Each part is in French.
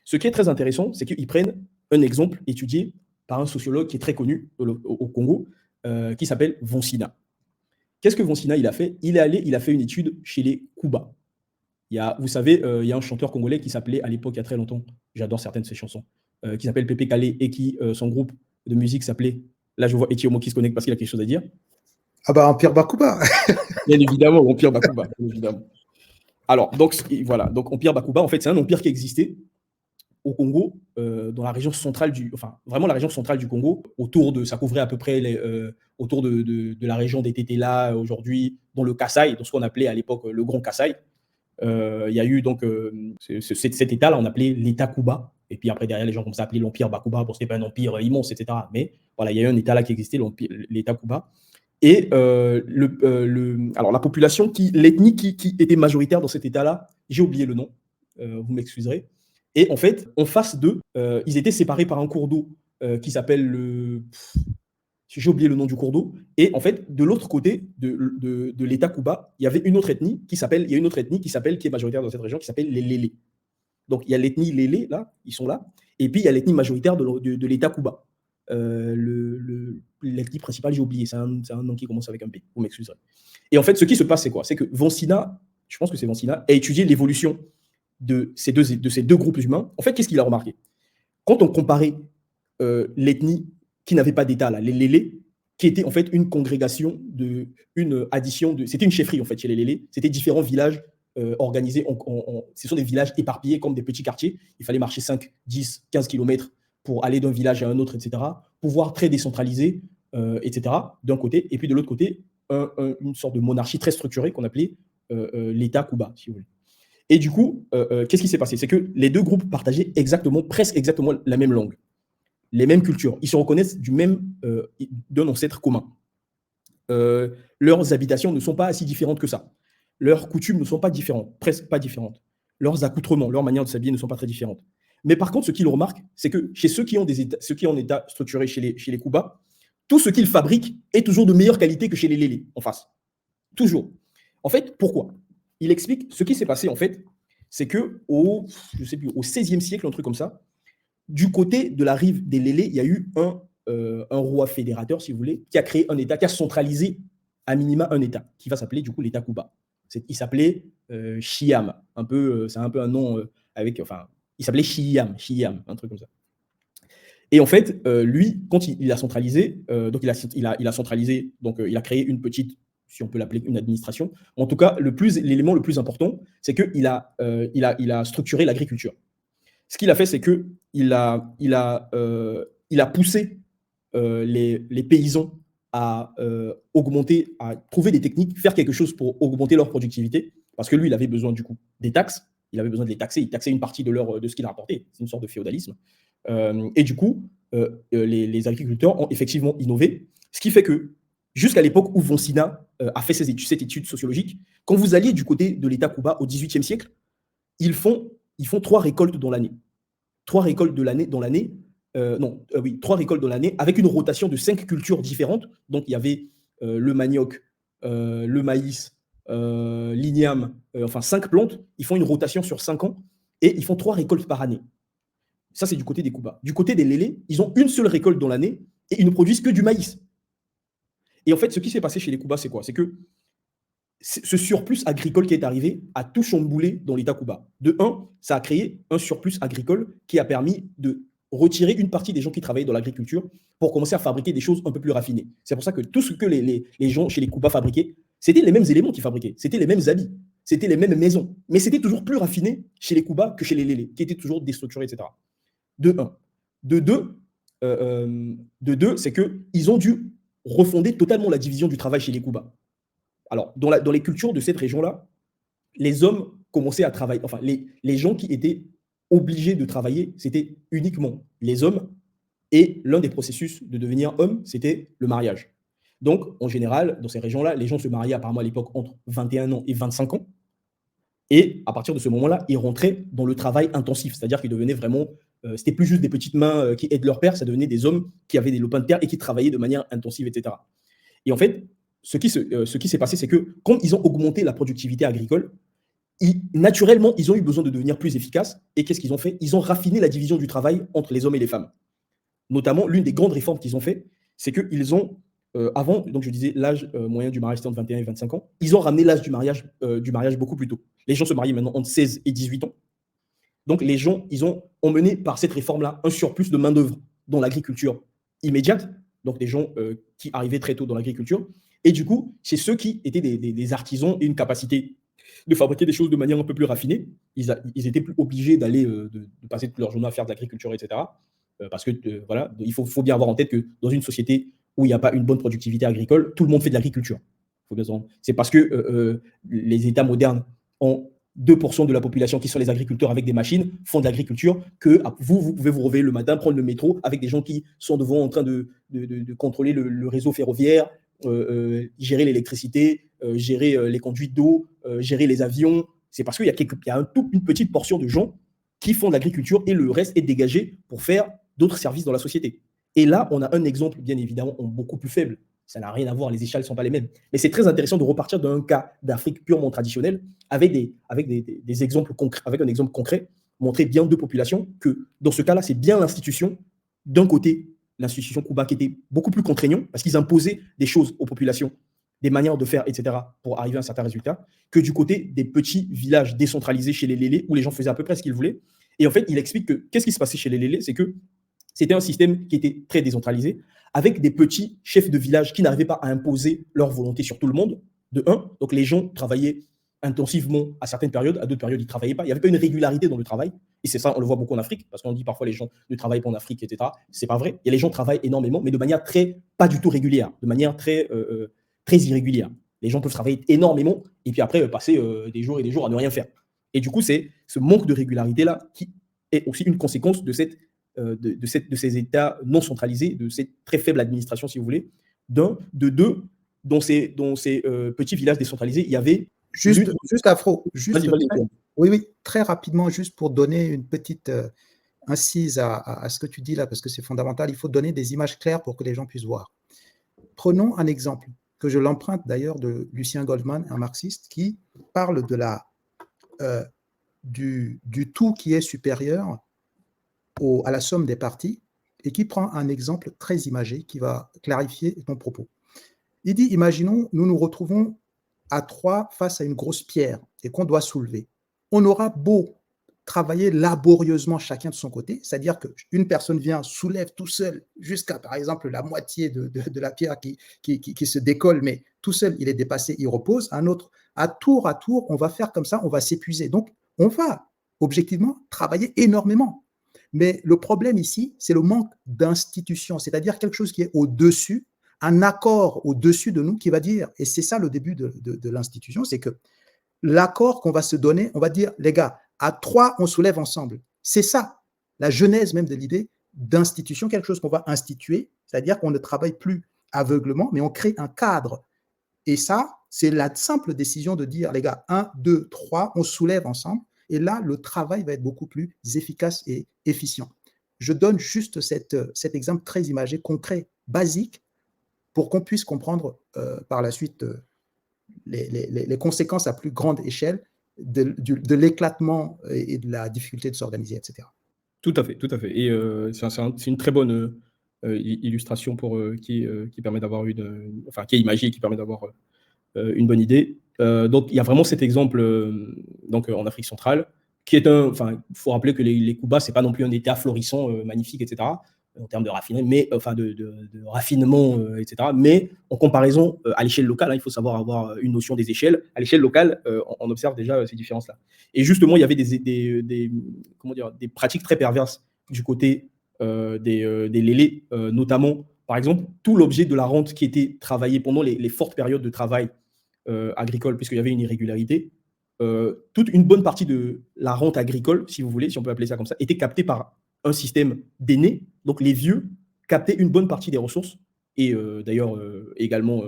Ce qui est très intéressant, c'est qu'ils prennent un exemple étudié par un sociologue qui est très connu au Congo, qui s'appelle Vonsina. Qu'est-ce que Vonsina il a fait? Il a fait une étude chez les Kuba. Vous savez, il y a un chanteur congolais qui s'appelait à l'époque, il y a très longtemps, j'adore certaines de ses chansons, qui s'appelle Pépé Kalé et qui, son groupe de musique s'appelait, là je vois Etiomo qui se connecte parce qu'il a quelque chose à dire. Ah bah Empire Bakuba. Bien évidemment, Empire Bakuba, bien évidemment. Alors, donc voilà, donc Empire Bakuba, en fait, c'est un empire qui existait au Congo, dans la région centrale enfin, vraiment la région centrale du Congo, ça couvrait à peu près autour de la région des Tétéla aujourd'hui, dans le Kasaï, dans ce qu'on appelait à l'époque le Grand Kasaï. Il y a eu donc cet État-là, on appelait l'État Kuba. Et puis après, derrière, les gens commençaient à appeler l'Empire Bakuba. Bon, c'était pas un empire immense, etc. Mais voilà, il y a eu un État là qui existait, l'État Kuba. Et alors la population, l'ethnie qui était majoritaire dans cet État-là, j'ai oublié le nom, vous m'excuserez. Et en fait, en face d'eux, ils étaient séparés par un cours d'eau qui s'appelle j'ai oublié le nom du cours d'eau. Et en fait, de l'autre côté de l'État Kuba, il y avait une autre ethnie qui est majoritaire dans cette région, qui s'appelle les Lélé. Donc il y a l'ethnie Lélé, là, ils sont là. Et puis il y a l'ethnie majoritaire de l'État Kuba. L'ethnie principale, j'ai oublié, c'est un nom qui commence avec un P, vous m'excuserez. Et en fait, ce qui se passe, c'est quoi? C'est que Vonsina, je pense que c'est Vonsina, a étudié l'évolution de ces deux groupes humains. En fait, qu'est-ce qu'il a remarqué? Quand on comparait l'ethnie qui n'avait pas d'État, là, les Lélés, qui était en fait une congrégation, c'était une chefferie en fait chez les Lélés, c'était différents villages organisés, ce sont des villages éparpillés comme des petits quartiers, il fallait marcher 5, 10, 15 kilomètres pour aller d'un village à un autre, etc. Pouvoir très décentralisé, etc., d'un côté, et puis de l'autre côté, une sorte de monarchie très structurée qu'on appelait l'État Kuba, si vous voulez. Et du coup, qu'est-ce qui s'est passé? C'est que les deux groupes partageaient presque exactement la même langue, les mêmes cultures. Ils se reconnaissent d'un ancêtre commun. Leurs habitations ne sont pas si différentes que ça. Leurs coutumes ne sont pas différentes, presque pas différentes. Leurs accoutrements, leur manière de s'habiller ne sont pas très différentes. Mais par contre, ce qu'ils remarquent, c'est que chez ceux qui ont un état structuré chez les Kuba, tout ce qu'ils fabriquent est toujours de meilleure qualité que chez les Lélés en face. Toujours. En fait, pourquoi? Il explique ce qui s'est passé, en fait, c'est que au XVIe siècle, un truc comme ça, du côté de la rive des Lélés, il y a eu un roi fédérateur, si vous voulez, qui a créé un État, qui a centralisé à minima un État, qui va s'appeler du coup l'État Kuba. Il s'appelait Chiam, c'est un peu un nom il s'appelait Chiam, un truc comme ça. Et en fait, lui, quand il a centralisé, donc il a centralisé, donc il a créé une petite, si on peut l'appeler une administration. En tout cas, l'élément le plus important, c'est qu'il a structuré l'agriculture. Ce qu'il a fait, c'est qu'il a poussé les paysans à augmenter, à trouver des techniques, faire quelque chose pour augmenter leur productivité, parce que lui, il avait besoin du coup des taxes, il avait besoin de les taxer, il taxait une partie de ce qu'il rapportait, c'est une sorte de féodalisme. Et du coup, les agriculteurs ont effectivement innové, ce qui fait que jusqu'à l'époque où Vonsina a fait cette étude sociologique, quand vous alliez du côté de l'État Kuba au XVIIIe siècle, ils font 3 récoltes dans l'année. 3 récoltes dans l'année, 3 récoltes dans l'année, avec une rotation de 5 cultures différentes. Donc, il y avait le manioc, le maïs, l'igname, enfin 5 plantes. Ils font une rotation sur 5 ans et ils font 3 récoltes par année. Ça, c'est du côté des Kuba. Du côté des Lélés, ils ont une seule récolte dans l'année et ils ne produisent que du maïs. Et en fait, ce qui s'est passé chez les Kuba, c'est quoi? C'est que ce surplus agricole qui est arrivé a tout chamboulé dans l'État Kuba. De un, ça a créé un surplus agricole qui a permis de retirer une partie des gens qui travaillaient dans l'agriculture pour commencer à fabriquer des choses un peu plus raffinées. C'est pour ça que tout ce que les gens chez les Kuba fabriquaient, c'était les mêmes éléments qu'ils fabriquaient, c'était les mêmes habits, c'était les mêmes maisons, mais c'était toujours plus raffiné chez les Kuba que chez les Lélés, qui étaient toujours déstructurés, etc. De un. De deux, c'est qu'ils ont dû refonder totalement la division du travail chez les Kuba. Alors, dans les cultures de cette région-là, les hommes commençaient à travailler, enfin, les gens qui étaient obligés de travailler, c'était uniquement les hommes, et l'un des processus de devenir homme, c'était le mariage. Donc, en général, dans ces régions-là, les gens se mariaient apparemment à l'époque entre 21 ans et 25 ans, et à partir de ce moment-là, ils rentraient dans le travail intensif, c'est-à-dire qu'ils devenaient vraiment, c'était plus juste des petites mains qui aident leur père, ça devenait des hommes qui avaient des lopins de terre et qui travaillaient de manière intensive, etc. Et en fait, ce qui s'est passé, c'est que quand ils ont augmenté la productivité agricole, naturellement, ils ont eu besoin de devenir plus efficaces. Et qu'est-ce qu'ils ont fait? Ils ont raffiné la division du travail entre les hommes et les femmes. Notamment, l'une des grandes réformes qu'ils ont fait, c'est qu'ils ont, avant, donc je disais, l'âge moyen du mariage, c'était entre 21 et 25 ans. Ils ont ramené l'âge du mariage beaucoup plus tôt. Les gens se marient maintenant entre 16 et 18 ans. Donc, les gens, ils ont emmené par cette réforme-là un surplus de main-d'œuvre dans l'agriculture immédiate. Donc, des gens qui arrivaient très tôt dans l'agriculture. Et du coup, c'est ceux qui étaient des artisans et une capacité de fabriquer des choses de manière un peu plus raffinée. Ils étaient plus obligés d'aller, de passer toute leur journée à faire de l'agriculture, etc. Parce que, voilà, il faut bien avoir en tête que dans une société où il n'y a pas une bonne productivité agricole, tout le monde fait de l'agriculture. C'est parce que les États modernes ont 2% de la population qui sont les agriculteurs avec des machines, font de l'agriculture, que vous pouvez vous réveiller le matin, prendre le métro avec des gens qui sont devant en train de contrôler le réseau ferroviaire, gérer l'électricité, gérer les conduites d'eau, gérer les avions. C'est parce qu'il y a une petite portion de gens qui font de l'agriculture et le reste est dégagé pour faire d'autres services dans la société. Et là, on a un exemple, bien évidemment, beaucoup plus faible. Ça n'a rien à voir, les échelles ne sont pas les mêmes. Mais c'est très intéressant de repartir d'un cas d'Afrique purement traditionnelle avec des exemples concrets, avec un exemple concret, montrer bien deux populations, que dans ce cas-là, c'est bien l'institution, d'un côté, l'institution Cuba qui était beaucoup plus contraignant, parce qu'ils imposaient des choses aux populations, des manières de faire, etc., pour arriver à un certain résultat, que du côté des petits villages décentralisés chez les Lélés, où les gens faisaient à peu près ce qu'ils voulaient. Et en fait, il explique que qu'est-ce qui se passait chez les Lélés, c'est que c'était un système qui était très décentralisé, avec des petits chefs de village qui n'arrivaient pas à imposer leur volonté sur tout le monde, de un. Donc les gens travaillaient intensivement à certaines périodes, à d'autres périodes, ils ne travaillaient pas. Il n'y avait pas une régularité dans le travail. Et c'est ça, on le voit beaucoup en Afrique, parce qu'on dit parfois les gens ne travaillent pas en Afrique, etc. C'est pas vrai. Et les gens travaillent énormément, mais de manière pas du tout régulière, de manière très irrégulière. Les gens peuvent travailler énormément et puis après passer des jours et des jours à ne rien faire. Et du coup, c'est ce manque de régularité-là qui est aussi une conséquence de ces États non centralisés, de cette très faible administration, si vous voulez. De deux, dans ces petits villages décentralisés, il y avait... Juste Afro, oui, très rapidement, juste pour donner une petite incise à ce que tu dis là, parce que c'est fondamental, il faut donner des images claires pour que les gens puissent voir. Prenons un exemple, que je l'emprunte d'ailleurs de Lucien Goldman, un marxiste, qui parle du tout qui est supérieur à la somme des parties, et qui prend un exemple très imagé qui va clarifier ton propos. Il dit, imaginons, nous nous retrouvons à trois face à une grosse pierre et qu'on doit soulever. On aura beau travailler laborieusement chacun de son côté, c'est-à-dire qu'une personne vient, soulève tout seul jusqu'à, par exemple, la moitié de la pierre qui se décolle, mais tout seul, il est dépassé, il repose. Un autre, à tour, on va faire comme ça, on va s'épuiser. Donc, on va objectivement travailler énormément. Mais le problème ici, c'est le manque d'institution, c'est-à-dire quelque chose qui est au-dessus, un accord au-dessus de nous qui va dire, et c'est ça le début de l'institution, c'est que l'accord qu'on va se donner, on va dire, les gars, à trois, on soulève ensemble. C'est ça, la genèse même de l'idée d'institution, quelque chose qu'on va instituer, c'est-à-dire qu'on ne travaille plus aveuglement, mais on crée un cadre. Et ça, c'est la simple décision de dire, les gars, 1, 2, 3, on soulève ensemble. Et là, le travail va être beaucoup plus efficace et efficient. Je donne juste cet exemple très imagé, concret, basique, pour qu'on puisse comprendre par la suite les conséquences à plus grande échelle de l'éclatement et de la difficulté de s'organiser, etc. Tout à fait, tout à fait. Et c'est une très bonne illustration qui permet d'avoir qui est imagée et qui permet d'avoir une bonne idée. Donc, il y a vraiment cet exemple en Afrique centrale, qui est il faut rappeler que les Cuba, ce n'est pas non plus un État florissant, magnifique, etc., en termes de raffinement, de raffinement, etc. Mais en comparaison à l'échelle locale, il faut savoir avoir une notion des échelles. À l'échelle locale, on observe déjà ces différences-là. Et justement, il y avait des pratiques très perverses du côté des Lélés, notamment, par exemple, tout l'objet de la rente qui était travaillé pendant les fortes périodes de travail agricole, puisqu'il y avait une irrégularité, toute une bonne partie de la rente agricole, si vous voulez, si on peut appeler ça comme ça, était captée par un système d'aînés. Donc les vieux captaient une bonne partie des ressources, et d'ailleurs également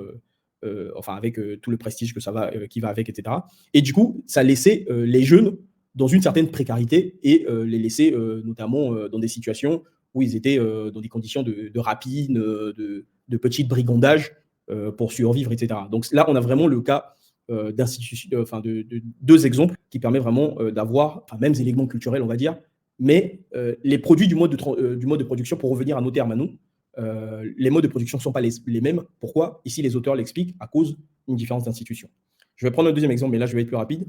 avec tout le prestige qui va avec, etc. Et du coup, ça laissait les jeunes dans une certaine précarité et les laissait notamment dans des situations où ils étaient dans des conditions de rapine, de petits brigandages pour survivre, etc. Donc là, on a vraiment le cas deux exemples qui permettent vraiment d'avoir, mêmes éléments culturels, on va dire, mais les produits du mode de production, pour revenir à nos termes à nous, les modes de production ne sont pas les mêmes. Pourquoi? Ici, les auteurs l'expliquent à cause d'une différence d'institution. Je vais prendre un deuxième exemple, mais là, je vais être plus rapide.